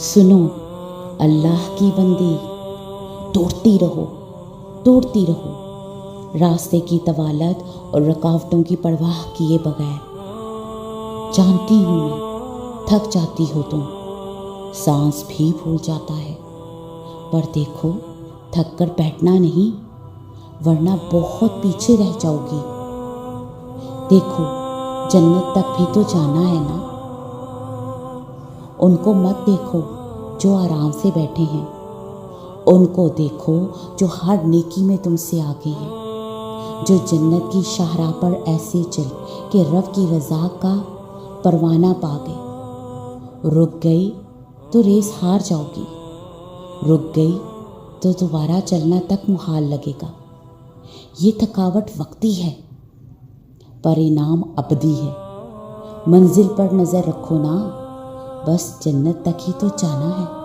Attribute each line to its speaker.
Speaker 1: سنو اللہ کی بندی، توڑتی رہو راستے کی طوالت اور رکاوٹوں کی پرواہ کیے بغیر۔ جانتی ہوں میں تھک جاتی ہو تم، سانس بھی بھول جاتا ہے، پر دیکھو تھک کر بیٹھنا نہیں، ورنہ بہت پیچھے رہ جاؤ گی۔ دیکھو جنت تک بھی تو جانا ہے نا۔ ان کو مت دیکھو جو آرام سے بیٹھے ہیں، ان کو دیکھو جو ہر نیکی میں تم سے آگے ہیں، جو جنت کی شاہراہ پر ایسے چل کہ رب کی رضا کا پروانہ پا گئے۔ رک گئی تو ریس ہار جاؤ گی، رک گئی تو دوبارہ چلنا تک محال لگے گا۔ یہ تھکاوٹ وقتی ہے پر انعام ابدی ہے۔ منزل پر نظر رکھو نا، بس جنت تک ہی تو جانا ہے۔